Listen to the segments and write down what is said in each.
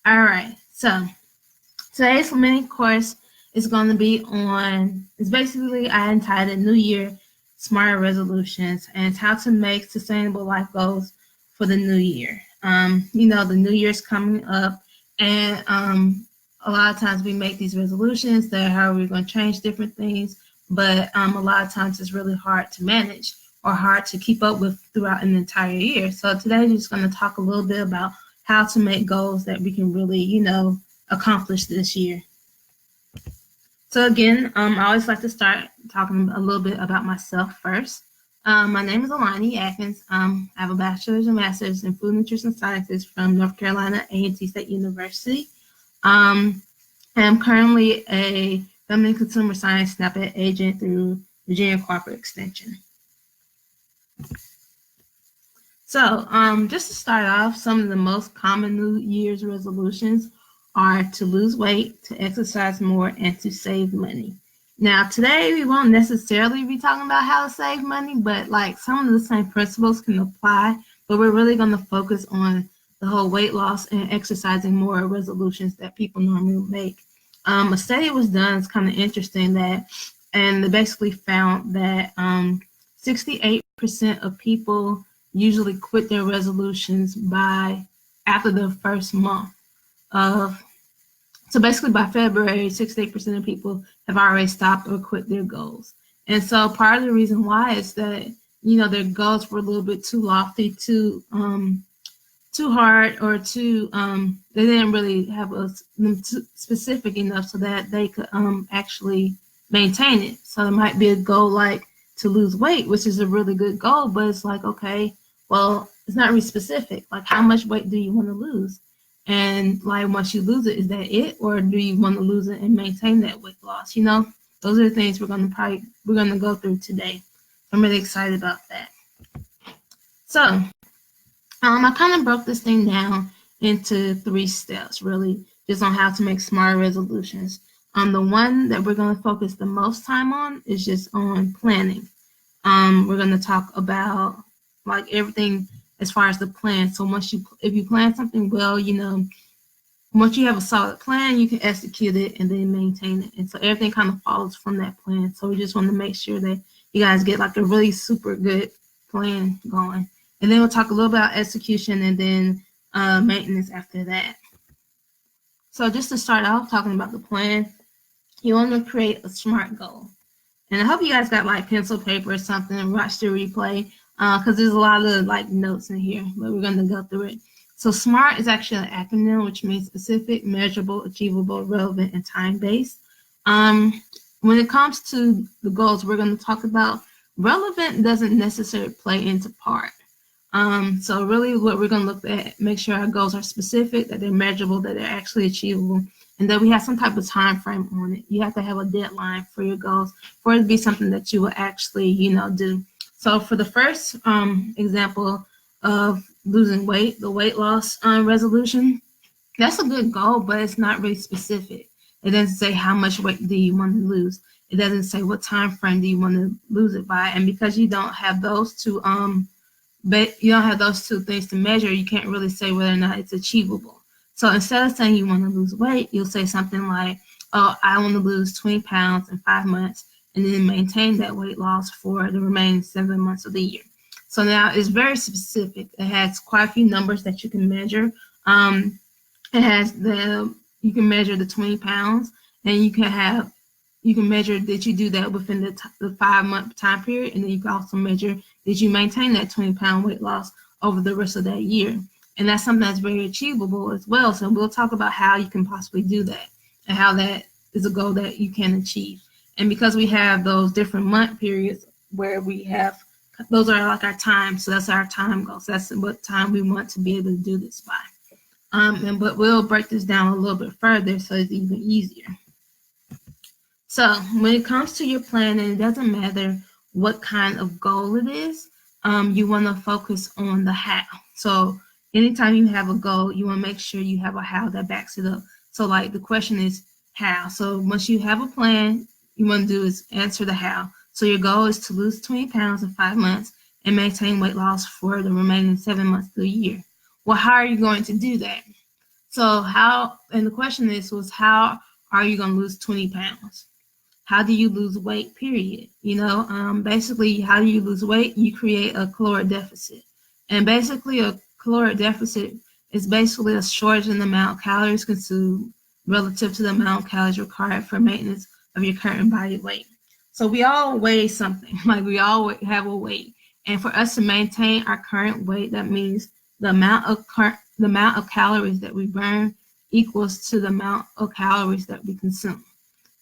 All right, so today's mini course is going to be it's basically I entitled New Year Smart Resolutions, and it's how to make sustainable life goals for the new year. The new year's coming up, and a lot of times we make these resolutions that how we're going to change different things, but a lot of times it's really hard to manage or hard to keep up with throughout an entire year. So today we're just going to talk a little bit about how to make goals that we can really, accomplish this year. So again, I always like to start talking a little bit about myself first. My name is Alani Atkins. I have a bachelor's and master's in food nutrition sciences from North Carolina A&T State University. I'm currently a feminine consumer science SNAP agent through Virginia Corporate Extension. So just to start off, some of the most common New Year's resolutions are to lose weight, to exercise more, and to save money. Now, today we won't necessarily be talking about how to save money, but like some of the same principles can apply, but we're really going to focus on the whole weight loss and exercising more resolutions that people normally make. A study was done, it's kind of interesting and they basically found that 68% of people usually quit their resolutions after the first month so basically by February, 68% of people have already stopped or quit their goals. And so part of the reason why is that, their goals were a little bit too lofty, too hard, or they didn't really have them specific enough so that they could actually maintain it. So there might be a goal like to lose weight, which is a really good goal, but it's like, okay, well, it's not really specific. Like, how much weight do you want to lose? And like, once you lose it, is that it, or do you want to lose it and maintain that weight loss? Those are the things we're gonna go through today. I'm really excited about that. So, I kind of broke this thing down into 3 steps, really, just on how to make smarter resolutions. The one that we're gonna focus the most time on is just on planning. We're gonna talk about like everything as far as the plan. So if you plan something well, once you have a solid plan, you can execute it and then maintain it. And so everything kind of follows from that plan. So we just want to make sure that you guys get like a really super good plan going. And then we'll talk a little about execution and then maintenance after that. So just to start off talking about the plan, you want to create a SMART goal. And I hope you guys got like pencil, paper, or something and watch the replay because there's a lot of like notes in here, but we're going to go through it. So SMART is actually an acronym, which means specific, measurable, achievable, relevant, and time-based. When it comes to the goals we're going to talk about, relevant doesn't necessarily play into part. So really what we're going to look at, make sure our goals are specific, that they're measurable, that they're actually achievable, and that we have some type of time frame on it. You have to have a deadline for your goals for it to be something that you will actually, do. So for the first example of losing weight, the weight loss resolution, that's a good goal, but it's not really specific. It doesn't say how much weight do you want to lose. It doesn't say what time frame do you want to lose it by. And because you don't have those two things to measure, you can't really say whether or not it's achievable. So instead of saying you want to lose weight, you'll say something like, oh, I want to lose 20 pounds in 5 months and then maintain that weight loss for the remaining 7 months of the year. So now it's very specific. It has quite a few numbers that you can measure. You can measure the 20 pounds, and you can measure that you do that within the 5-month time period, and then you can also measure that you maintain that 20-pound weight loss over the rest of that year. And that's something that's very achievable as well. So we'll talk about how you can possibly do that and how that is a goal that you can achieve. And because we have those different month periods where those are like our time, so that's our time goal. So that's what time we want to be able to do this by. But we'll break this down a little bit further so it's even easier. So when it comes to your planning, it doesn't matter what kind of goal it is. You want to focus on the how. So anytime you have a goal, you want to make sure you have a how that backs it up. So like the question is how. So once you have a plan, you want to do is answer the how. So your goal is to lose 20 pounds in 5 months and maintain weight loss for the remaining 7 months of the year. Well, how are you going to do that? So and the question was how are you going to lose 20 pounds? How do you lose weight, period? Basically, how do you lose weight? You create a caloric deficit. And basically, a caloric deficit is basically a shortage in the amount of calories consumed relative to the amount of calories required for maintenance of your current body weight. So we all weigh something, like we all have a weight. And for us to maintain our current weight, that means the amount of calories that we burn equals to the amount of calories that we consume.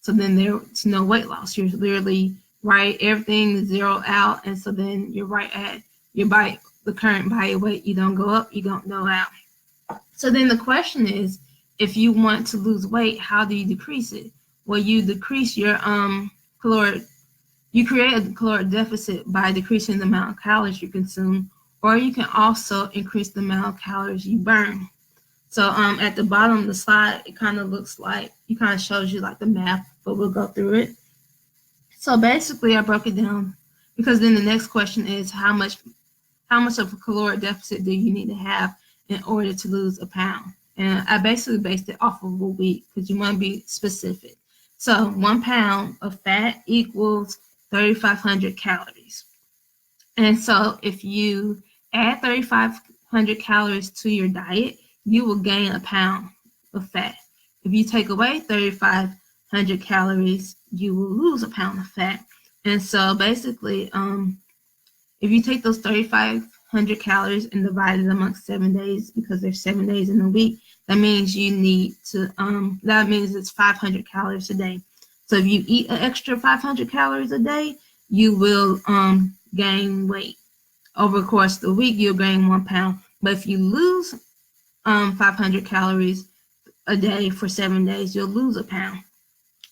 So then there's no weight loss. You're literally right, everything zero out, and so then you're right at your the current body weight. You don't go up, you don't go out. So then the question is, if you want to lose weight, how do you decrease it? Well, you decrease your you create a caloric deficit by decreasing the amount of calories you consume, or you can also increase the amount of calories you burn. So at the bottom of the slide, it kind of looks like, it kind of shows you like the math, but we'll go through it. So basically I broke it down because then the next question is how much of a caloric deficit do you need to have in order to lose a pound? And I basically based it off of a week because you want to be specific. So 1 pound of fat equals 3,500 calories. And so if you add 3,500 calories to your diet, you will gain a pound of fat. If you take away 3,500 calories, you will lose a pound of fat. And so basically, if you take those 3,500 calories and divide it amongst 7 days, because there's 7 days in a week, that means you need to, that means it's 500 calories a day. So if you eat an extra 500 calories a day, you will gain weight. Over the course of the week, you'll gain 1 pound. But if you lose 500 calories a day for 7 days, you'll lose a pound.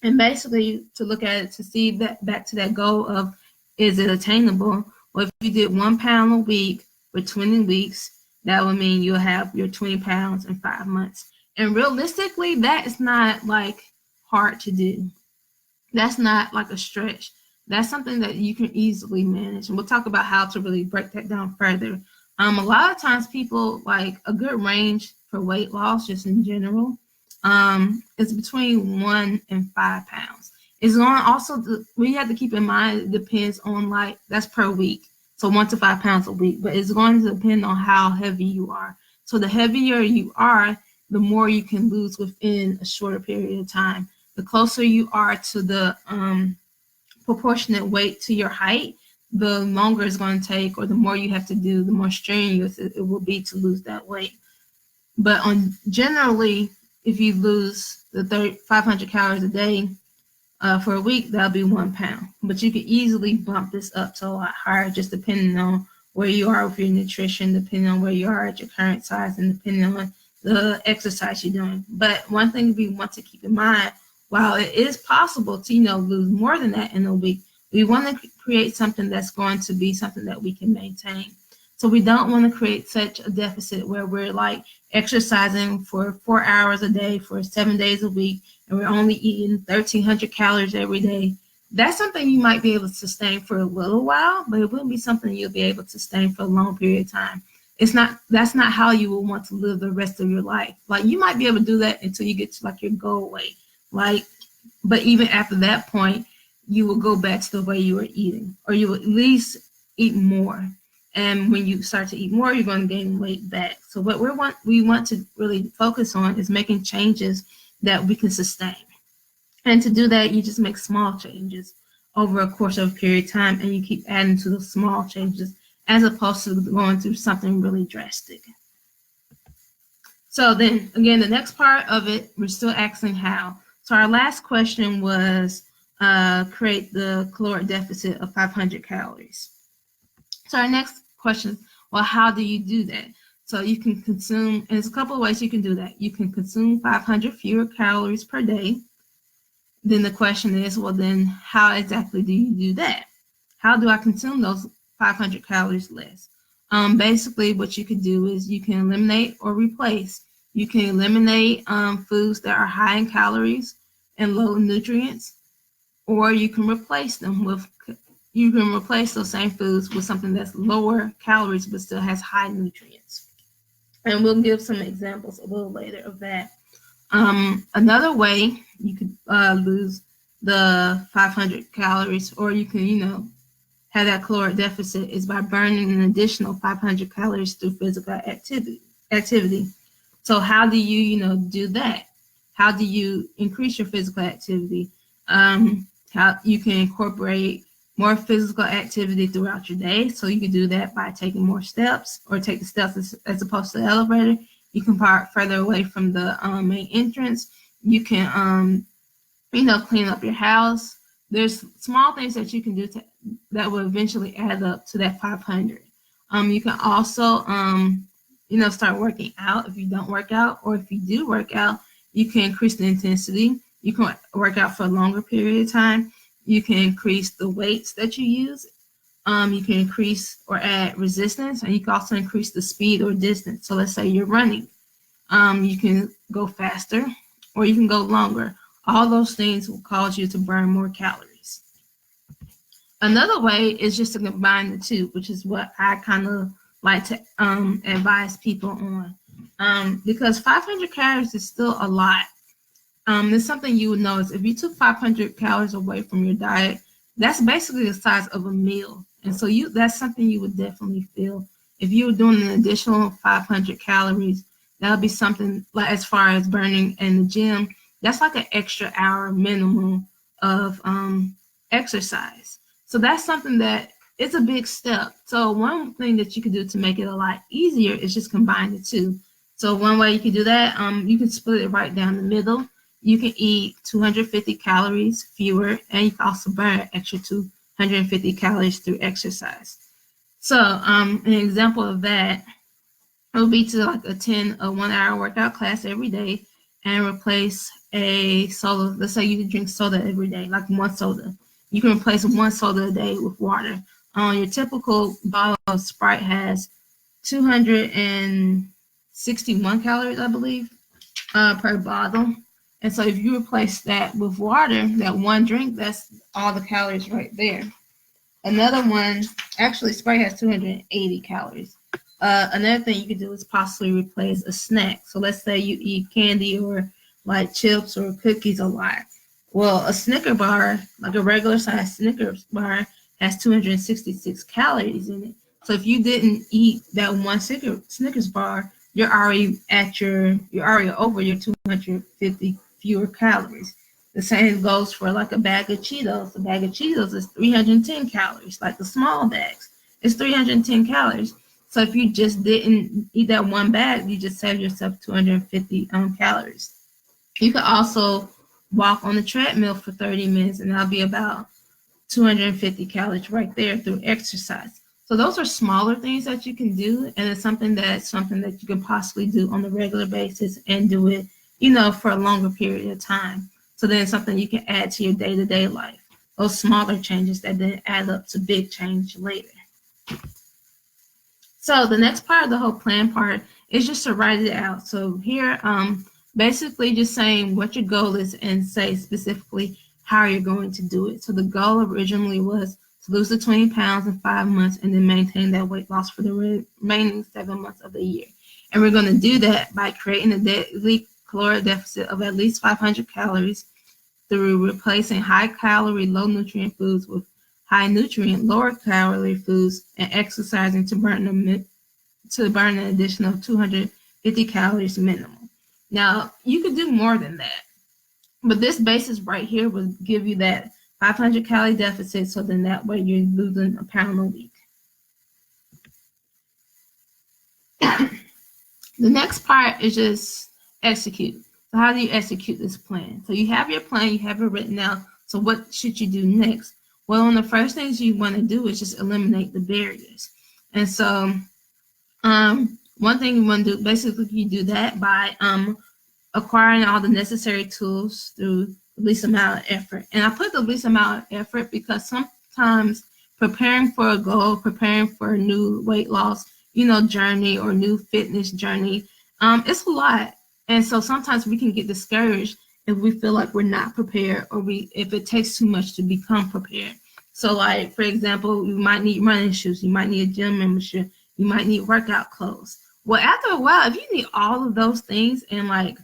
And basically, to look at it, to see that back to that goal of, is it attainable? Well, if you did 1 pound a week for 20 weeks, that would mean you'll have your 20 pounds in 5 months. And realistically, that is not like hard to do. That's not like a stretch. That's something that you can easily manage. And we'll talk about how to really break that down further. A lot of times people, like a good range for weight loss, just in general, is between 1 and 5 pounds. It's going also, we have to keep in mind, it depends on that's per week. So 1 to 5 pounds a week, but it's going to depend on how heavy you are. So the heavier you are, the more you can lose within a shorter period of time. The closer you are to the proportionate weight to your height, the longer it's going to take, or the more you have to do, the more strenuous it will be to lose that weight. But generally, if you lose the 500 calories a day for a week, that'll be 1 pound. But you can easily bump this up to a lot higher, just depending on where you are with your nutrition, depending on where you are at your current size, and depending on the exercise you're doing. But one thing we want to keep in mind, while it is possible to lose more than that in a week, we want to create something that's going to be something that we can maintain. So we don't want to create such a deficit where we're exercising for 4 hours a day for 7 days a week, and we're only eating 1,300 calories every day. That's something you might be able to sustain for a little while, but it wouldn't be something you'll be able to sustain for a long period of time. That's not how you will want to live the rest of your life. You might be able to do that until you get to your goal weight. But even after that point, you will go back to the way you were eating, or you will at least eat more. And when you start to eat more, you're going to gain weight back. So what we want to really focus on is making changes that we can sustain. And to do that, you just make small changes over a course of a period of time, and you keep adding to those small changes as opposed to going through something really drastic. So then, again, the next part of it, we're still asking how. So our last question was create the caloric deficit of 500 calories. So our next question, well, how do you do that? So you can consume, and there's a couple of ways you can do that. You can consume 500 fewer calories per day. Then the question is, well, then how exactly do you do that? How do I consume those 500 calories less? Basically, what you could do is you can eliminate or replace. You can eliminate foods that are high in calories and low in nutrients, or you can replace them with, you can replace those same foods with something that's lower calories but still has high nutrients. And we'll give some examples a little later of that. Another way you could lose the 500 calories, or you can, have that caloric deficit, is by burning an additional 500 calories through physical activity. So how do you, do that? How do you increase your physical activity? How you can incorporate more physical activity throughout your day. So you can do that by taking more steps, or take the steps as opposed to the elevator. You can park further away from the main entrance. You can, clean up your house. There's small things that you can do that will eventually add up to that 500. You can also, start working out if you don't work out, or if you do work out, you can increase the intensity. You can work out for a longer period of time. You can increase the weights that you use. You can increase or add resistance, and you can also increase the speed or distance. So let's say you're running. You can go faster, or you can go longer. All those things will cause you to burn more calories. Another way is just to combine the two, which is what I kind of like to advise people on. Because 500 calories is still a lot. There's something you would notice. If you took 500 calories away from your diet, that's basically the size of a meal. And so that's something you would definitely feel. If you were doing an additional 500 calories, that would be something like, as far as burning in the gym, that's like an extra hour minimum of exercise. So that's something that it's a big step. So one thing that you could do to make it a lot easier is just combine the two. So one way you can do that, you can split it right down the middle. You can eat 250 calories fewer, and you can also burn an extra 250 calories through exercise. So an example of that would be to attend a 1 hour workout class every day and replace a soda. Let's say you drink soda every day, like one soda. You can replace one soda a day with water. Your typical bottle of Sprite has 261 calories, I believe, per bottle. And so if you replace that with water, that one drink, that's all the calories right there. Another one, actually Sprite has 280 calories. Another thing you could do is possibly replace a snack. So let's say you eat candy or like chips or cookies a lot. Well, a Snicker bar, like a regular size Snickers bar, has 266 calories in it. So if you didn't eat that one Snickers bar, you're already over your 250 fewer calories. The same goes for like a bag of Cheetos. A bag of Cheetos is 310 calories, like the small bags. It's 310 calories. So if you just didn't eat that one bag, you just saved yourself 250 calories. You could also walk on the treadmill for 30 minutes, and that'll be about 250 calories right there through exercise. So those are smaller things that you can do, and it's something that you can possibly do on a regular basis and do it, for a longer period of time. So then it's something you can add to your day-to-day life. Those smaller changes that then add up to big change later. So the next part of the whole plan part is just to write it out. So here, basically just saying what your goal is and say specifically how you're going to do it. So the goal originally was to lose the 20 pounds in 5 months and then maintain that weight loss for the remaining 7 months of the year. And we're going to do that by creating a daily caloric deficit of at least 500 calories through replacing high-calorie, low-nutrient foods with high-nutrient, lower-calorie foods, and exercising to burn an additional 250 calories minimum. Now, you could do more than that, but this basis right here will give you that 500 calorie deficit, so then that way you're losing a pound a week. The next part is just execute. So how do you execute this plan? So you have your plan, you have it written out. So what should you do next? Well, one of the first things you want to do is just eliminate the barriers. And so one thing you want to do, basically you do that by acquiring all the necessary tools through the least amount of effort. And I put the least amount of effort because sometimes preparing for a goal, preparing for a new weight loss, journey or new fitness journey, it's a lot. And so sometimes we can get discouraged if we feel like we're not prepared, or if it takes too much to become prepared. So like, for example, you might need running shoes, you might need a gym membership, you might need workout clothes. Well, after a while, if you need all of those things and like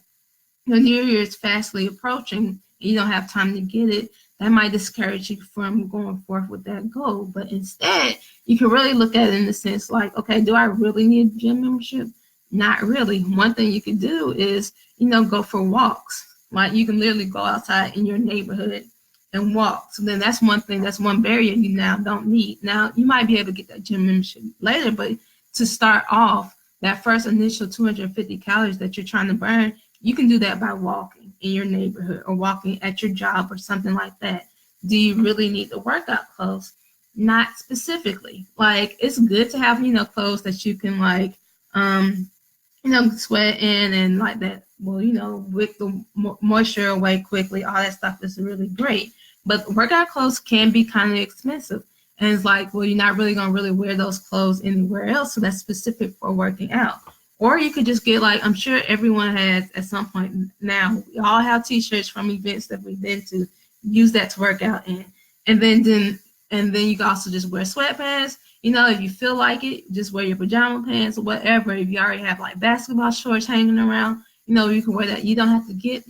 the new year is fastly approaching and you don't have time to get it, that might discourage you from going forth with that goal. But instead, you can really look at it in the sense like, okay, do I really need a gym membership? Not really. One thing you can do is, go for walks. Like you can literally go outside in your neighborhood and walk. So then that's one thing, that's one barrier you now don't need. Now you might be able to get that gym membership later, but to start off, that first initial 250 calories that you're trying to burn, you can do that by walking in your neighborhood or walking at your job or something like that. Do you really need the workout clothes? Not specifically. Like it's good to have, clothes that you can like, sweat in and like that. Well, wick the moisture away quickly. All that stuff is really great. But workout clothes can be kind of expensive. And it's like, well, you're not really going to really wear those clothes anywhere else. So that's specific for working out. Or you could just get like, I'm sure everyone has at some point now, we all have t-shirts from events that we've been to, use that to work out in. And then you can also just wear sweatpants. If you feel like it, just wear your pajama pants or whatever. If you already have like basketball shorts hanging around, you can wear that. You don't have to get,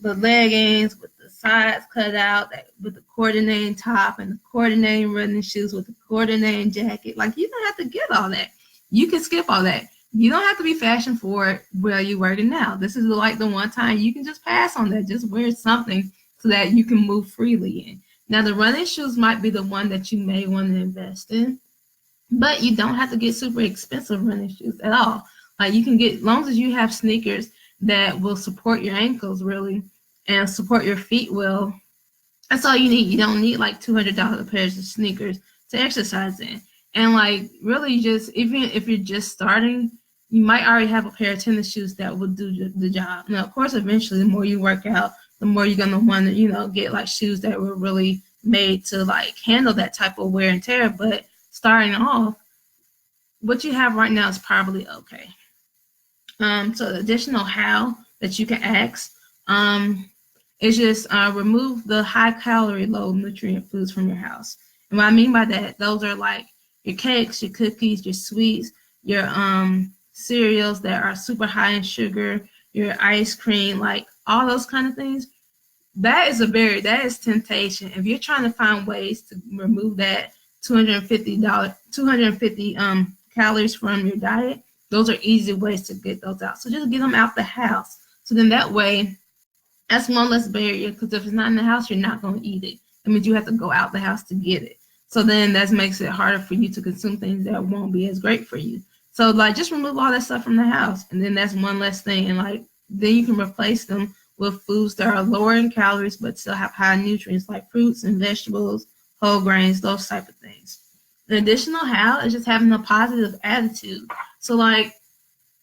the leggings with the sides cut out, with the coordinating top and the coordinating running shoes with the coordinating jacket. Like you don't have to get all that. You can skip all that. You don't have to be fashion forward where you're working now. This is like the one time you can just pass on that. Just wear something so that you can move freely in. Now, the running shoes might be the one that you may want to invest in, but you don't have to get super expensive running shoes at all. Like you can get, as long as you have sneakers that will support your ankles really and support your feet well, that's all you need. You don't need like $200 pairs of sneakers to exercise in. And like really just, even if you're just starting, you might already have a pair of tennis shoes that will do the job. Now, of course, eventually the more you work out, the more you're going to want to, get like shoes that were really made to like handle that type of wear and tear. But starting off, what you have right now is probably okay. So the additional how that you can ask is just remove the high calorie, low nutrient foods from your house. And what I mean by that, those are like your cakes, your cookies, your sweets, your cereals that are super high in sugar, your ice cream, like all those kind of things. That is a barrier. That is temptation. If you're trying to find ways to remove that $250 calories from your diet, those are easy ways to get those out. So just get them out the house. So then that way, that's one less barrier, because if it's not in the house, you're not going to eat it. That means you have to go out the house to get it. So then that makes it harder for you to consume things that won't be as great for you. So like just remove all that stuff from the house, and then that's one less thing. And like then you can replace them with foods that are lower in calories but still have high nutrients, like fruits and vegetables, whole grains, those type of things. The additional how is just having a positive attitude. So like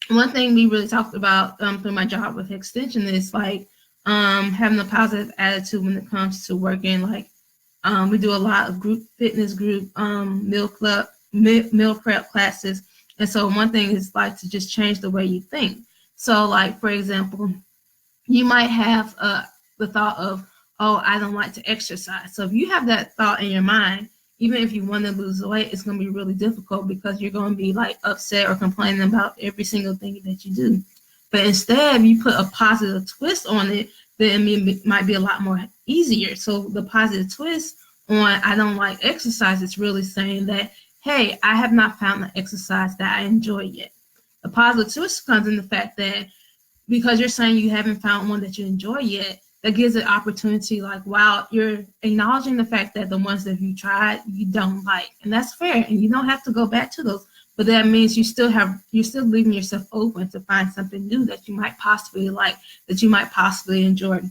one thing we really talked about through my job with Extension is like having a positive attitude when it comes to working. Like we do a lot of group fitness group meal prep classes. And so one thing is like to just change the way you think. So like, for example, you might have the thought of, oh, I don't like to exercise. So if you have that thought in your mind, even if you want to lose weight, it's going to be really difficult because you're going to be like upset or complaining about every single thing that you do. But instead, if you put a positive twist on it, then it might be a lot more easier. So the positive twist on I don't like exercise is really saying that, hey, I have not found the exercise that I enjoy yet. The positive twist comes in the fact that because you're saying you haven't found one that you enjoy yet, that gives an opportunity like, wow, you're acknowledging the fact that the ones that you tried, you don't like. And that's fair. And you don't have to go back to those. But that means you're still leaving yourself open to find something new that you might possibly like, that you might possibly enjoy.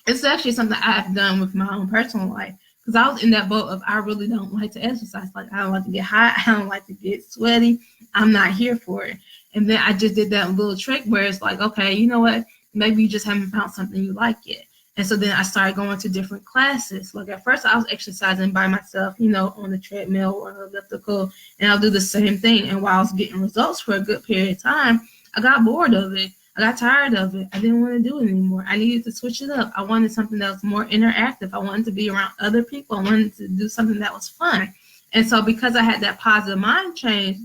It's actually something I've done with my own personal life, because I was in that boat of I really don't like to exercise. Like I don't like to get hot. I don't like to get sweaty. I'm not here for it. And then I just did that little trick where it's like, okay, you know what? Maybe you just haven't found something you like yet. And so then I started going to different classes. Like at first I was exercising by myself, on the treadmill or elliptical, and I'll do the same thing. And while I was getting results for a good period of time, I got bored of it. I got tired of it. I didn't want to do it anymore. I needed to switch it up. I wanted something that was more interactive. I wanted to be around other people. I wanted to do something that was fun. And so because I had that positive mind change,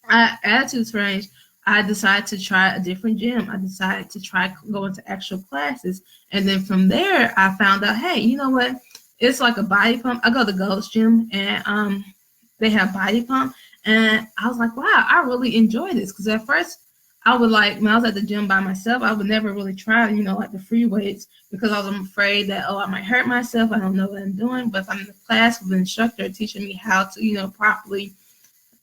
attitudes range, I decided to try a different gym. I decided to try going to actual classes. And then from there, I found out, hey, you know what? It's like a body pump. I go to Gold's Gym, and they have body pump. And I was like, wow, I really enjoy this. Because at first, I would like, when I was at the gym by myself, I would never really try, like the free weights, because I was afraid that, I might hurt myself. I don't know what I'm doing. But if I'm in the class with an instructor teaching me how to, properly,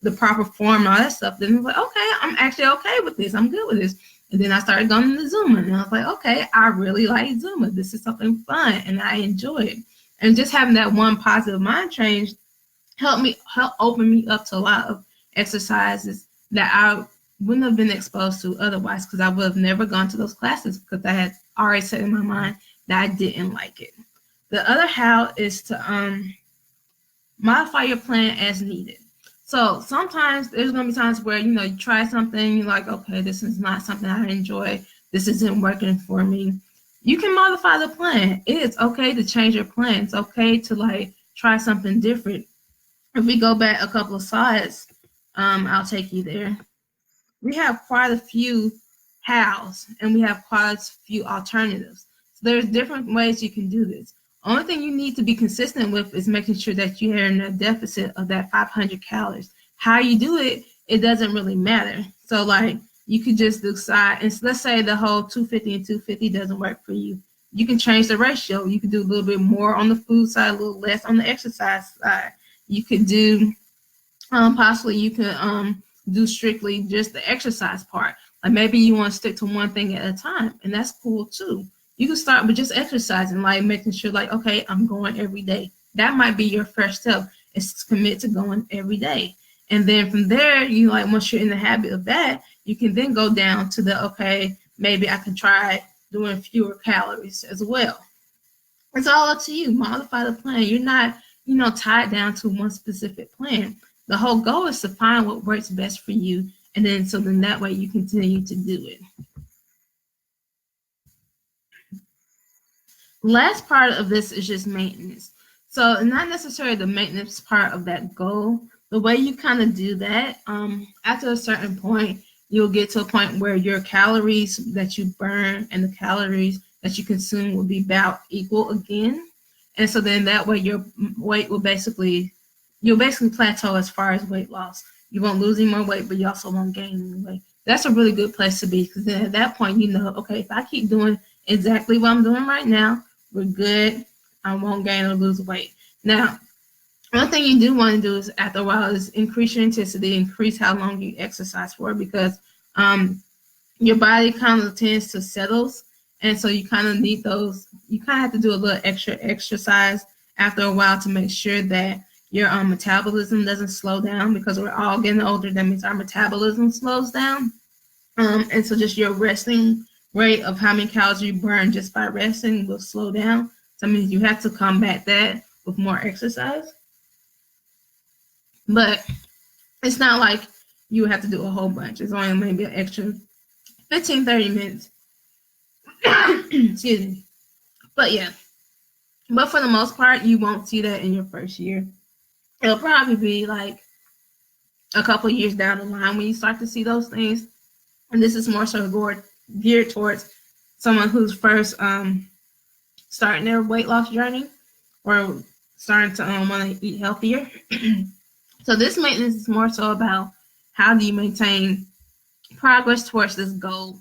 the proper form, all that stuff, then I was like, okay, I'm actually okay with this. I'm good with this. And then I started going to Zumba, and I was like, okay, I really like Zumba. This is something fun, and I enjoy it. And just having that one positive mind change help open me up to a lot of exercises that I wouldn't have been exposed to otherwise, because I would have never gone to those classes, because I had already set in my mind that I didn't like it. The other how is to modify your plan as needed. So sometimes there's going to be times where, you try something, you're like, okay, this is not something I enjoy. This isn't working for me. You can modify the plan. It's okay to change your plan. It's okay to try something different. If we go back a couple of slides, I'll take you there. We have quite a few hows, and we have quite a few alternatives. So there's different ways you can do this. Only thing you need to be consistent with is making sure that you're in a deficit of that 500 calories. How you do it, it doesn't really matter. So you could just decide, and let's say the whole 250 and 250 doesn't work for you. You can change the ratio. You can do a little bit more on the food side, a little less on the exercise side. You could do, possibly you could do strictly just the exercise part. Like maybe you want to stick to one thing at a time, and that's cool too. You can start with just exercising, making sure okay, I'm going every day. That might be your first step, is to commit to going every day. And then from there, you once you're in the habit of that, you can then go down to the, okay, maybe I can try doing fewer calories as well. It's all up to you. Modify the plan. You're not, tied down to one specific plan. The whole goal is to find what works best for you. And then that way you continue to do it. Last part of this is just maintenance. So not necessarily the maintenance part of that goal. The way you kind of do that, after a certain point, you'll get to a point where your calories that you burn and the calories that you consume will be about equal again. And so then that way your weight will you'll basically plateau as far as weight loss. You won't lose any more weight, but you also won't gain any weight. That's a really good place to be, because then at that point, okay, if I keep doing exactly what I'm doing right now, we're good. I won't gain or lose weight. Now, one thing you do want to do is, after a while, is increase your intensity, increase how long you exercise for, because your body kind of tends to settle, and so you kind of need those. You kind of have to do a little extra exercise after a while to make sure that your metabolism doesn't slow down, because we're all getting older. That means our metabolism slows down, and so just your resting rate of how many calories you burn just by resting will slow down. So that means you have to combat that with more exercise. But it's not like you have to do a whole bunch. It's only maybe an extra 15, 30 minutes. Excuse me. But yeah. But for the most part, you won't see that in your first year. It'll probably be a couple of years down the line when you start to see those things. And this is more so geared towards someone who's first starting their weight loss journey, or starting to want to eat healthier. So this maintenance is more so about how do you maintain progress towards this goal,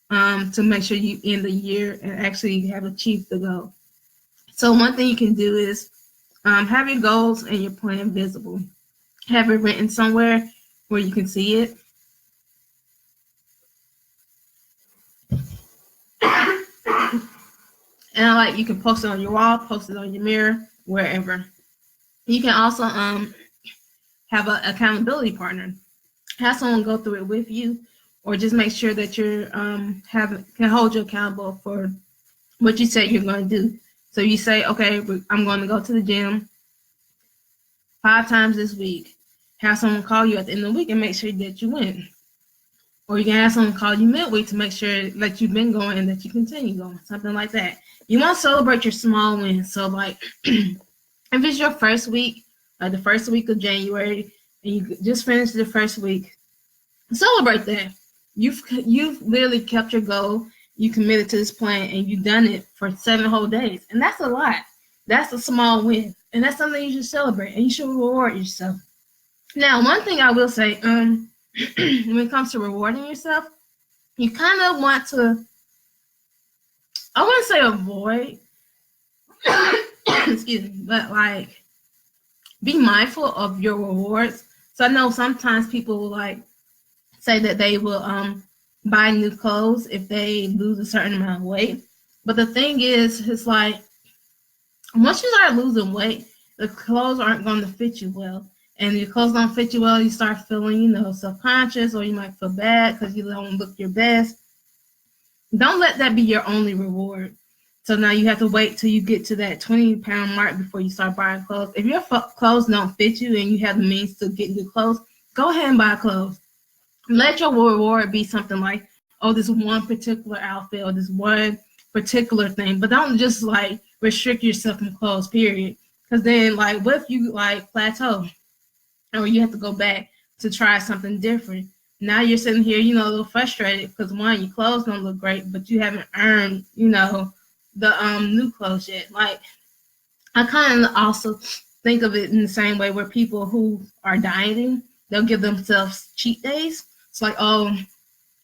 to make sure you end the year and actually have achieved the goal. So one thing you can do is have your goals and your plan visible. Have it written somewhere where you can see it. And you can post it on your wall, post it on your mirror, wherever. You can also have an accountability partner. Have someone go through it with you, or just make sure that you're can hold you accountable for what you said you're going to do. So you say, okay, I'm going to go to the gym 5 times this week. Have someone call you at the end of the week and make sure that you win. Or you can have someone call you midweek to make sure that you've been going and that you continue going, something like that. You want to celebrate your small wins. So if it's your first week, the first week of January, and you just finished the first week, celebrate that. You've literally kept your goal. You committed to this plan, and you've done it for 7 whole days, and that's a lot. That's a small win, and that's something you should celebrate, and you should reward yourself. Now, one thing I will say, when it comes to rewarding yourself, you kind of want to, I wouldn't say avoid, excuse me, but like be mindful of your rewards. So I know sometimes people will like say that they will buy new clothes if they lose a certain amount of weight. But the thing is, it's like once you start losing weight, the clothes aren't going to fit you well. And your clothes don't fit you well, you start feeling, self-conscious, or you might feel bad because you don't look your best. Don't let that be your only reward. So now you have to wait till you get to that 20-pound mark before you start buying clothes. If your clothes don't fit you and you have the means to get new clothes, go ahead and buy clothes. Let your reward be something like, oh, this one particular outfit or this one particular thing. But don't just like restrict yourself from clothes, period. Because then, like, what if you like plateau or you have to go back to try something different? Now you're sitting here, a little frustrated because one, your clothes don't look great, but you haven't earned, the new clothes yet. Like, I kind of also think of it in the same way where people who are dieting, they'll give themselves cheat days. It's like, oh,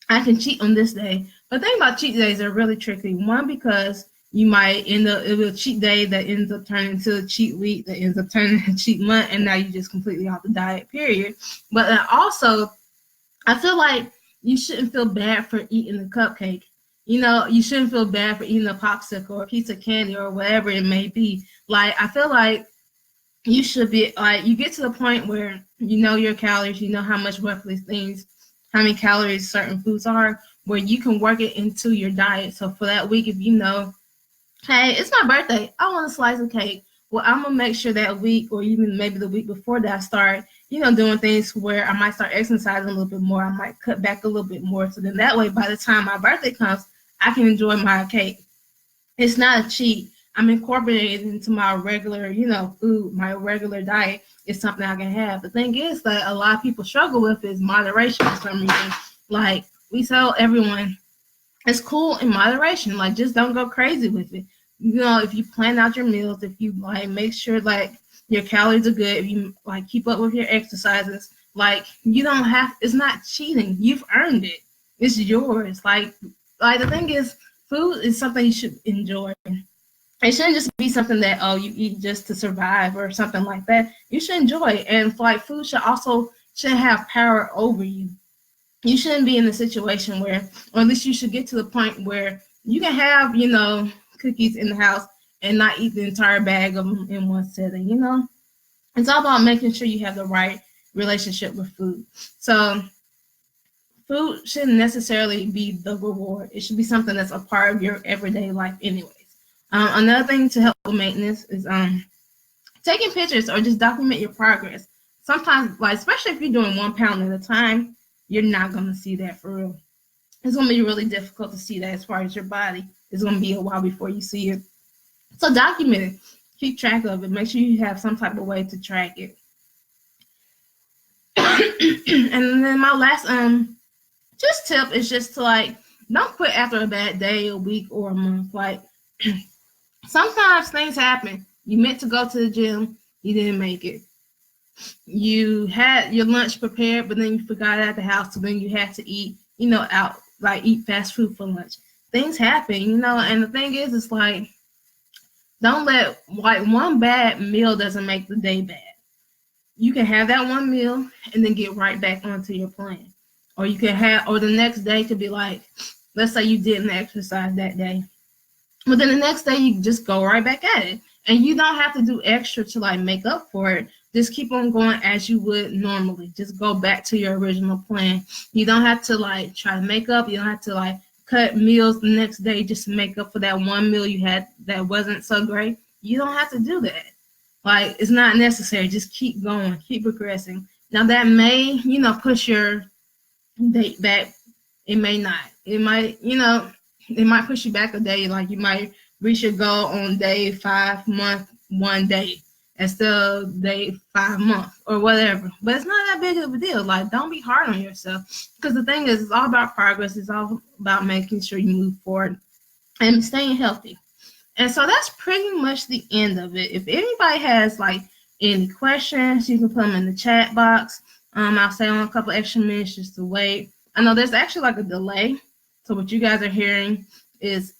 I can cheat on this day. But the thing about cheat days are really tricky. One, because you might end up with a cheat day that ends up turning into a cheat week, that ends up turning into a cheat month, and now you're just completely off the diet, period. But also, I feel like you shouldn't feel bad for eating the cupcake. You shouldn't feel bad for eating a popsicle or a piece of candy or whatever it may be. Like, I feel like you should be, like, you get to the point where you know your calories, you know how much roughly things, how many calories certain foods are, where you can work it into your diet. So for that week, if you know, hey, it's my birthday, I want a slice of cake. Well, I'm going to make sure that week or even maybe the week before that I start, doing things where I might start exercising a little bit more. I might cut back a little bit more. So then that way, by the time my birthday comes, I can enjoy my cake. It's not a cheat. I'm incorporating into my regular, food, my regular diet. It's something I can have. The thing is that a lot of people struggle with is moderation for some reason. Like, we tell everyone, it's cool in moderation. Like, just don't go crazy with it. If you plan out your meals, if you like make sure like your calories are good, if you like keep up with your exercises, like you don't have, it's not cheating. You've earned it. It's yours. Like the thing is, food is something you should enjoy. It shouldn't just be something that, oh, you eat just to survive or something like that. You should enjoy it. And like food shouldn't have power over you. You shouldn't be in a situation where, or at least you should get to the point where you can have, cookies in the house and not eat the entire bag of them in one sitting, It's all about making sure you have the right relationship with food. So food shouldn't necessarily be the reward. It should be something that's a part of your everyday life anyways. Another thing to help with maintenance is taking pictures or just document your progress. Sometimes, like especially if you're doing 1 pound at a time, you're not going to see that for real. It's going to be really difficult to see that as far as your body. It's going to be a while before you see it. So document it. Keep track of it. Make sure you have some type of way to track it. And then my last just tip is just to like, don't quit after a bad day, a week, or a month. Like sometimes things happen. You meant to go to the gym, you didn't make it. You had your lunch prepared, but then you forgot it at the house, so then you had to eat, out, like eat fast food for lunch. Things happen, and the thing is, it's like, don't let, like, one bad meal doesn't make the day bad. You can have that one meal and then get right back onto your plan. Or you can have, or the next day could be like, let's say you didn't exercise that day. But then the next day you just go right back at it. And you don't have to do extra to like make up for it. Just keep on going as you would normally. Just go back to your original plan. You don't have to like try to make up. You don't have to like cut meals the next day just to make up for that one meal you had that wasn't so great. You don't have to do that. Like, it's not necessary. Just keep going, keep progressing. Now that may, push your date back. It may not. It might, it might push you back a day. Like you might reach your goal on day 5, month 1 day. instead of day 5 months or whatever. But it's not that big of a deal. Like, don't be hard on yourself, because the thing is, it's all about progress. It's all about making sure you move forward and staying healthy. And so that's pretty much the end of it. If anybody has like any questions, you can put them in the chat box. I'll stay on a couple extra minutes just to wait. I know there's actually like a delay. So what you guys are hearing is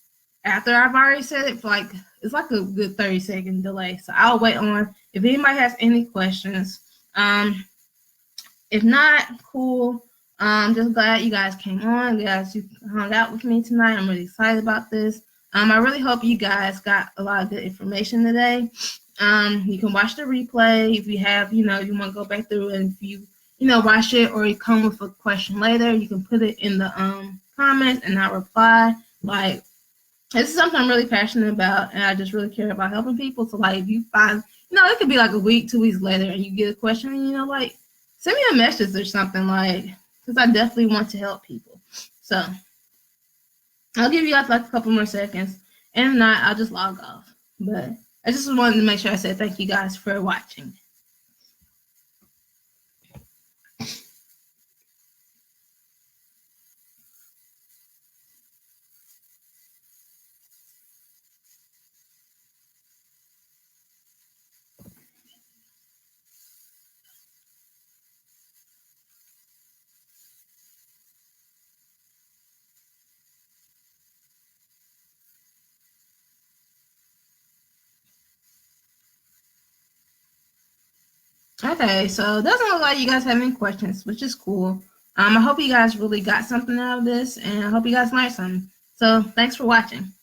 after I've already said it, for like, it's like a good 30-second delay. So I'll wait on if anybody has any questions. If not, cool. Just glad you guys came on. You hung out with me tonight. I'm really excited about this. I really hope you guys got a lot of good information today. You can watch the replay if you have, you want to go back through, and if you, watch it or you come with a question later, you can put it in the comments and I'll reply. Like, this is something I'm really passionate about, and I just really care about helping people. So, like, if you find, it could be like a week, 2 weeks later, and you get a question, and, like, send me a message or something, like, because I definitely want to help people. So, I'll give you guys like a couple more seconds, and if not, I'll just log off. But I just wanted to make sure I said thank you guys for watching. Okay, so it doesn't look like you guys have any questions, which is cool. I hope you guys really got something out of this, and I hope you guys learned something. So thanks for watching.